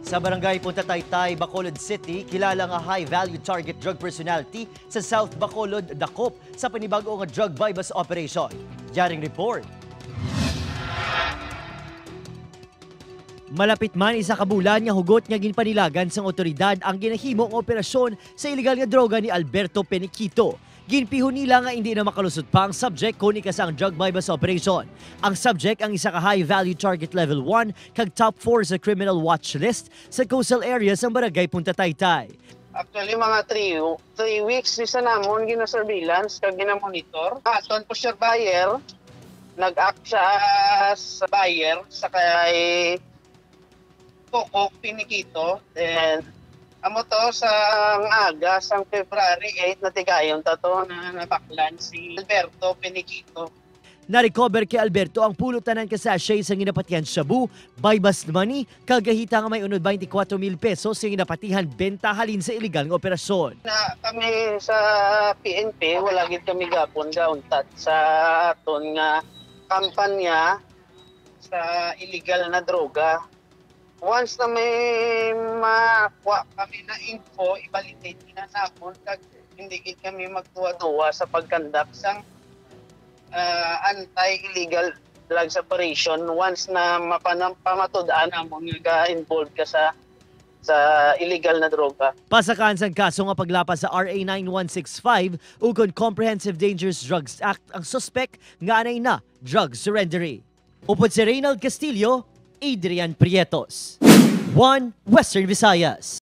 Sa barangay Punta Taytay, Bacolod City, kilala nga high-value target drug personality sa South Bacolod, Dakop sa panibagong nga drug bypass operation. Yaring report. Malapit man isa ka bulan nga hugot nga ginpanilagan sang otoridad ang ginahimo nga operasyon sa ilegal nga droga ni Alberto Peniquito. Ginpiho nila nga hindi na makalusot pa ang subject kung ikasang drug bypass operation. Ang subject ang isa ka high-value target level 1 kag top 4 sa criminal watch list sa coastal areas ng barangay Punta Taytay. Actually, mga 3 weeks isa namon gina-surveillance kag gina-monitor. Aton po siya buyer, nag-act siya as buyer sa kay Coco Peniquito. Then, amo to sa aga, sang February 8 na tigayon tato na nabaklan si Alberto Peniquito. Na-recover kay Alberto ang pulutan ng kasashay sa ginapatihan shabu, bypass money, kagahita nga may unod 24,000 pesos sa ginapatihan benta halin sa ilegal nga operasyon. Na kami sa PNP, wala gid kami gapon gauntat sa aton nga kampanya sa illegal na droga. Once na may makuha kami na info, i-validate na namon kag hindi gid kami magtuwa-tuwa sa pagkandak sang anti-illegal drugs operation once na pamatud-an namon nga involved ka sa illegal na droga. Pasakaan sang kaso nga paglapas sa RA 9165 ukon Comprehensive Dangerous Drugs Act ang suspect nga anay na drug surrendery. Upod si Reynald Castillo, Adrian Prietos, 1 Western Visayas.